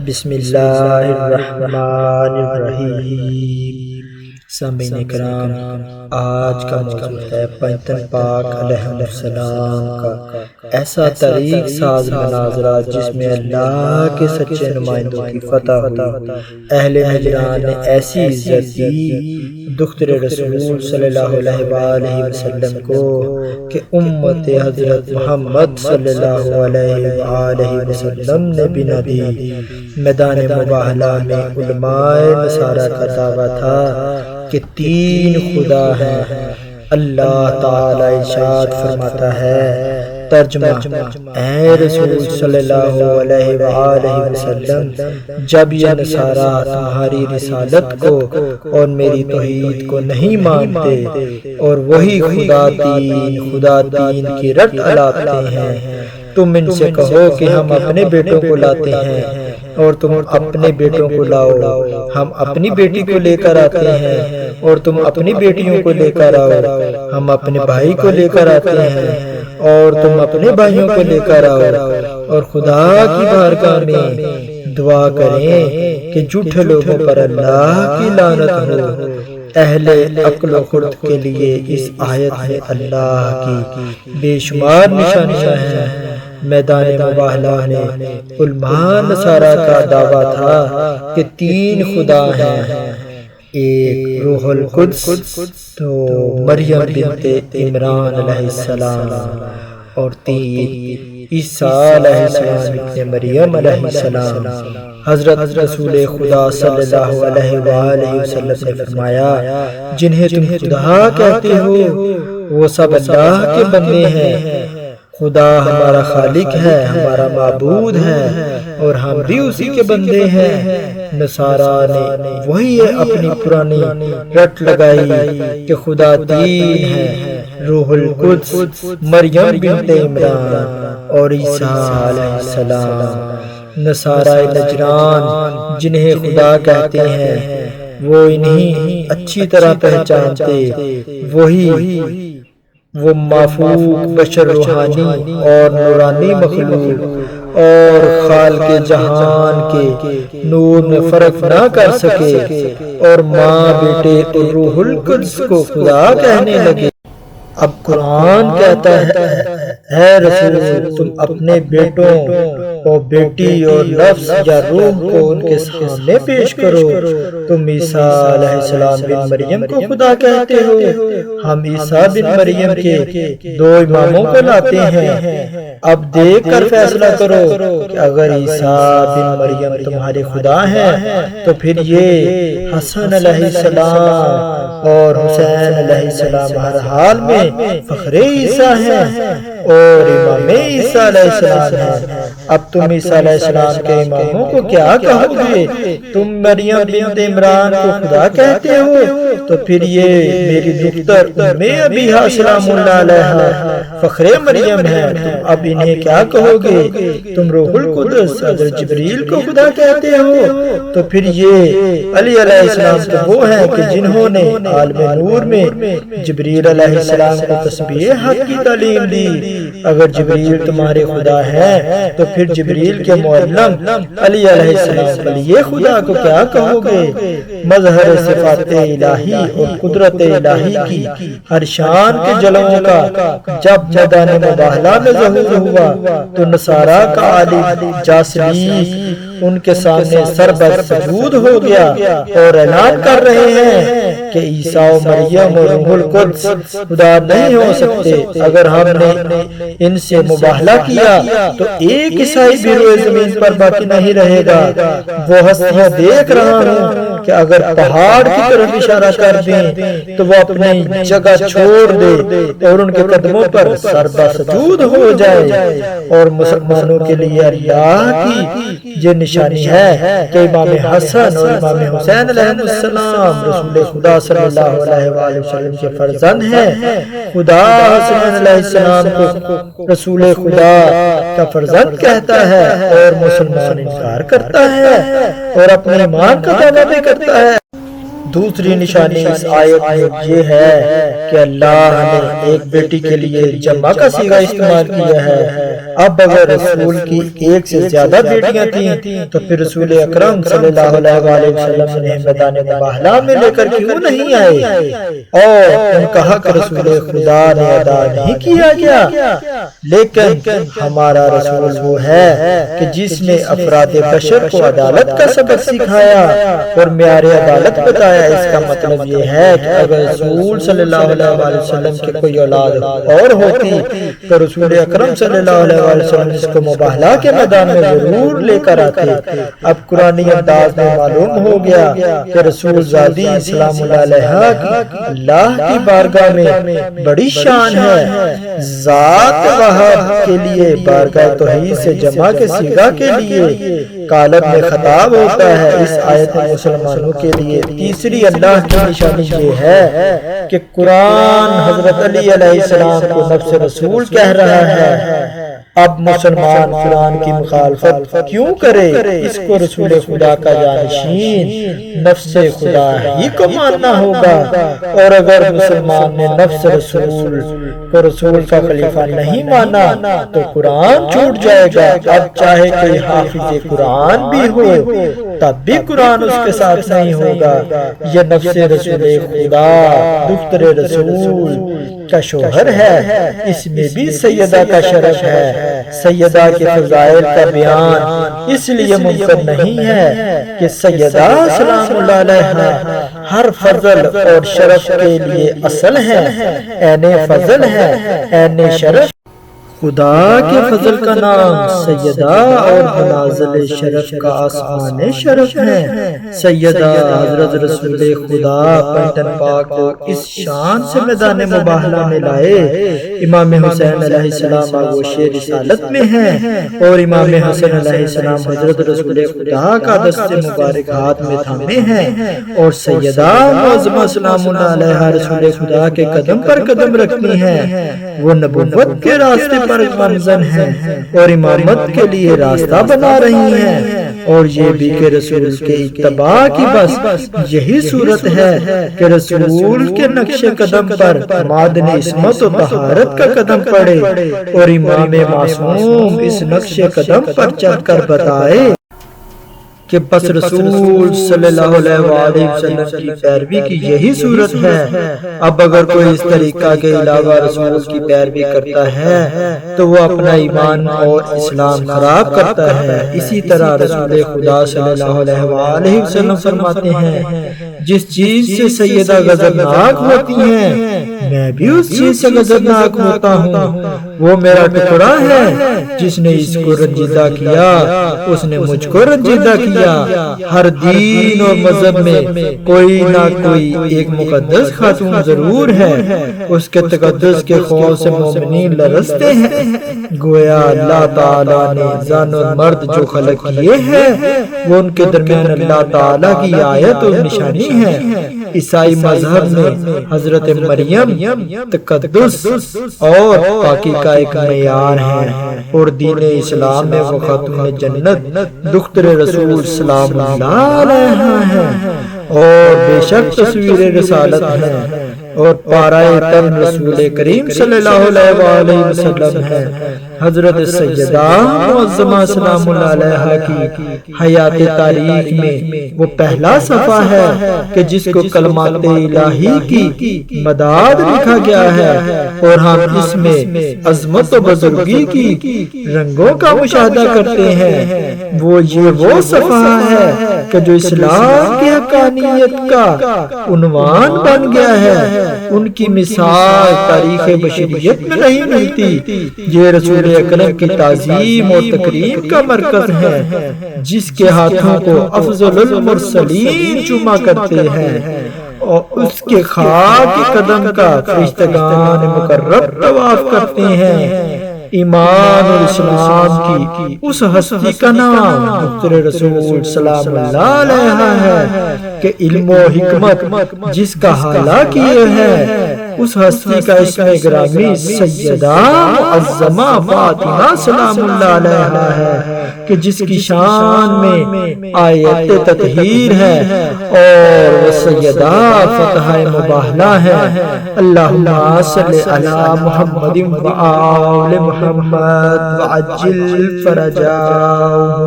بسم اللہ الرحمن الرحیم۔ سامعین کرام، آج کا موضوع ہے پنجتن پاک علیہ السلام کا ایسا طریق ساز مناظرہ جس میں اللہ کے سچے نمائندوں کی فتح ہوئی۔ اہل نجران نے ایسی عزت دی دختر رسول صلی اللہ علیہ وآلہ وسلم کو کہ امت حضرت محمد صلی اللہ علیہ وآلہ وسلم نے بھی نہ دی۔ میدان مباہلہ میں علماء نصارہ کا دعویٰ تھا کہ تین خدا ہیں۔ اللہ تعالی ارشاد فرماتا ہے، ترجمہ: اے رسول صلی اللہ علیہ وآلہ وسلم، جب یہ نصارہ تمہاری رسالت کو اور میری توحید کو نہیں مانتے اور وہی خدا تین کی رٹ الاپتے ہیں، تم ان سے کہو کہ ہم اپنے بیٹوں کو لاتے ہیں اور تم اپنے بیٹوں کو لاؤ، ہم اپنی بیٹی کو لے کر آتے ہیں اور تم اپنی بیٹیوں کو لے کر آؤ، ہم اپنے بھائی کو لے کر آتے ہیں اور تم اپنے بھائیوں کو لے کر آؤ، اور خدا کی بارگاہ میں دعا کریں کہ جھوٹے لوگوں پر اللہ کی لعنت ہو۔ اہل عقل و خرد کے لیے اس آیت میں اللہ کی بے شمار نشانیاں ہیں۔ میدان مباہلہ نے علماء نصارہ کا دعویٰ تھا کہ تین خدا ہیں، ایک روح القدس، تو مریم بنت عمران علیہ السلام، اور تین عیسیٰ علیہ السلام ابن مریم علیہ السلام۔ حضرت رسول خدا صلی اللہ علیہ وآلہ وسلم نے فرمایا، جنہیں تم خدا کہتے ہو وہ سب اللہ کے بندے ہیں۔ خدا ہمارا خالق ہے، ہمارا معبود ہے، اور ہم بھی اسی کے بندے ہیں۔ نصارہ نے وہی اپنی پرانی رٹ لگائی کہ خدا تین ہے، روح القدس، مریم بنت عمران اور عیسیٰ علیہ السلام۔ نصارہ نجران جنہیں خدا کہتے ہیں وہ انہیں اچھی طرح پہچانتے، وہ مافوق بشر روحانی اور نورانی مخلوق اور خالق جہان کے نور میں فرق نہ کر سکے، اور ماں بیٹے اور روح القدس کو خدا کہنے لگے۔ اب قرآن کہتا ہے، اے رسول، تم اپنے بیٹوں اور بیٹی اور نفس یا روح کو ان کے سامنے پیش کرو۔ تم عیسیٰ علیہ السلام بن مریم کو خدا کہتے ہو، ہم عیسیٰ بن مریم کے دو اماموں کو لاتے ہیں۔ اب دیکھ کر فیصلہ کرو کہ اگر عیسیٰ بن مریم تمہارے خدا ہیں تو پھر یہ حسن علیہ السلام اور حسین علیہ السلام ہر حال میں فخر عیسیٰ ہیں اور امام عیسیٰ علیہ السلام ہیں۔ اب تم عیسیٰ علیہ السلام کے اماموں کو کیا کہو گے؟ تم مریم بنت عمران کو خدا کہتے ہو، تو پھر یہ میری دختر ام ابیہا سلام اللہ علیہا فخر مریم ہے، تم اب انہیں کیا کہو گے؟ تم روح القدس حضرت جبریل کو خدا کہتے ہو، تو پھر یہ علی علیہ السلام تو وہ ہیں کہ جنہوں نے عالم نور میں جبریل علیہ السلام کو تسبیح حق کی تعلیم دی۔ اگر جبریل تمہارے خدا ہے تو پھر جبریل کے معلم علی علیہ السلام ولی خدا کو کیا کہو گے؟ مظہر صفات الہی اور قدرت الہی کی ہر شان کے جلووں کا جب میدان مباہلہ میں ظہور ہوا تو نصارہ کا عالم جاسلیق ان کے سامنے سر بر سجود ہو گیا اور اعلان کر رہے ہیں کہ عیسیٰ و مریم اور روح القدس خدا نہیں ہو سکتے۔ اگر ہم نے ان سے مباہلہ کیا تو ایک عیسائی بھی روئے زمین پر باقی نہیں رہے گا۔ وہ ہستیاں دیکھ رہا ہوں کہ اگر پہاڑ کی طرف اشارہ کر دیں تو وہ اپنی جگہ چھوڑ دے اور ان کے قدموں پر سر بسجود ہو جائے۔ اور مسلمانوں کے لیے اللہ کی یہ نشانی ہے کہ امام حسن اور امام حسین علیہ السلام رسول خدا صلی اللہ علیہ وآلہ وسلم کے فرزند ہیں۔ خدا حسن علیہ السلام کو رسول خدا کا فرزند کہتا ہے اور مسلمان انکار کرتا ہے اور اپنے ایمان کا دعویٰ بھی کرتا ہے۔ دوسری نشانی اس آیت میں یہ ہے کہ اللہ نے ایک بیٹی کے لیے جمع کا صیغہ استعمال کیا ہے۔ اب اگر رسول کی ایک سے زیادہ بیٹیاں تھیں تو پھر رسول اکرم صلی اللہ علیہ وآلہ وسلم انہیں میدان مباہلہ میں لے کر کیوں نہیں آئے اور ان کا حق رسول خدا نے ادا نہیں کیا گیا؟ لیکن ہمارا رسول وہ ہے کہ جس نے افراد بشر کو عدالت کا سبق سکھایا اور معیار عدالت بتایا۔ اس کا مطلب یہ ہے کہ اگر رسول صلی اللہ علیہ وآلہ وسلم کی کوئی اولاد اور ہوتی تو رسول اکرم صلی اللہ علیہ وآلہ وسلم اس کو مباہلہ کے میدان میں ضرور لے کر آتے۔ اب قرآنی انداز میں معلوم ہو گیا کہ رسول زادی سلام اللہ علیہ کی اللہ کی بارگاہ میں بڑی شان ہے۔ ذات وہاب کے لیے بارگاہ توحید سے جمع کے صیغہ کے لیے قالب میں خطاب ہوتا ہے۔ اس آیت میں مسلمانوں کے لیے تیسری اللہ کی نشانی یہ ہے کہ قرآن حضرت علی علیہ السلام کو نفس رسول کہہ رہا ہے۔ اب مسلمان قرآن کی مخالفت کیوں کرے؟ اس کو رسول خدا کا جانشین نفس خدا ہی کو ماننا ہوگا، اور اگر مسلمان نے نفس رسول کو رسول کا خلیفہ نہیں مانا تو قرآن چھوٹ جائے گا۔ اب چاہے کوئی حافظ قرآن بھی ہو تب بھی قرآن اس کے ساتھ نہیں ہوگا۔ یہ نفس رسول خدا دختر رسول کا شوہر ہے، اس میں بھی سیدہ کا شرف ہے۔ سیدہ کے فضائل کا بیان اس لیے ممکن نہیں ہے کہ سیدہ سلام اللہ علیہ ہر فضل اور شرف کے لیے اصل ہے، عین فضل ہے، عین شرف۔ خدا کے فضل کا نام سیدہ اور منازل شرف کا آسمان شرف ہے۔ سیدہ حضرت رسول خدا پنٹن پاک کو اس شان سے میدان مباہلہ میں لائے۔ امام حسین علیہ السلام آغوش رسالت میں ہیں اور امام حسن علیہ السلام حضرت رسول خدا کا دست مبارک ہاتھ میں تھامے ہیں، اور سیدہ معظمہ سلام اللہ علیہ رسول خدا کے قدم پر قدم رکھتی ہیں۔ وہ نبوت کے راستے پر گامزن ہیں اور امامت کے لیے راستہ بنا رہی ہیں، اور یہ بھی کہ رسول کے اتباع کی بس یہی صورت ہے کہ رسول کے نقش قدم پر معدن عصمت و طہارت کا قدم پڑے، اور امام معصوم اس نقش قدم پر چل کر بتائے کہ بس رسول صلی اللہ علیہ وآلہ وسلم کی پیروی کی یہی صورت ہے۔ اب اگر کوئی اس طریقہ کے علاوہ رسول کی پیروی کرتا ہے تو وہ اپنا ایمان اور اسلام خراب کرتا ہے۔ اسی طرح رسول خدا صلی اللہ علیہ وآلہ وسلم فرماتے ہیں، جس چیز سے سیدہ غضبناک ہوتی ہیں میں بھی اس چیز سے غضبناک ہوتا ہوں۔ وہ میرا ٹکڑا ہے، جس نے اس کو رنجیدہ کیا اس نے مجھ کو رنجیدہ کیا۔ ہر دین اور مذہب میں کوئی نہ کوئی ایک مقدس خاتون ضرور ہے، اس کے تقدس کے خوف سے مومنین لرزتے ہیں۔ گویا اللہ تعالیٰ نے زن اور مرد جو خلق کیے ہیں وہ ان کے درمیان اللہ تعالیٰ کی آیت اور نشانی ہے۔ عیسائی مذہب میں حضرت مریم تقدس اور پاکی کا ایک معیار ہے، اور دین اسلام میں وہ خاتون جنت دختر رسول سلام اللہ علیہ ہے، اور بے شک تصویر رسالت ہے، اور پارائے تن رسول کریم صلی اللہ علیہ وآلہ وسلم ہے۔ حضرت سیدہ معظمہ سلام اللہ علیہ کی حیات تاریخ میں وہ پہلا صفحہ ہے کہ جس کو کلمات الہی کی مداد لکھا گیا ہے، اور ہم اس میں عظمت و بزرگی کی رنگوں کا مشاہدہ کرتے ہیں۔ وہ صفحہ ہے کہ جو اسلام کی حقانیت کا عنوان بن گیا ہے۔ ان کی مثال تاریخ بشریت میں نہیں ملتی۔ یہ رسول اکرم کی تعظیم اور تکریم کا مرکز ہے، جس کے ہاتھوں کو افضل المرسلین چوما کرتے ہیں، اور اس کے خاک قدم کا فرشتگان مقرب طواف کرتے ہیں۔ ایمان اور اسلام کی اس ہستی کا نام دختر رسول سلام اللہ علیہ ہے کہ علم و حکمت جس کا حالہ کیے ہے اس ہستی کا اسم گرامی سیدہ معظمہ فاطمہ سلام اللہ علیہا ہے کہ جس کی شان میں آیت تطہیر ہے اور وہ سیدہ فتح مباہلہ ہے۔ اللہم صلی علی محمد و آل محمد وعجل فرجاہ۔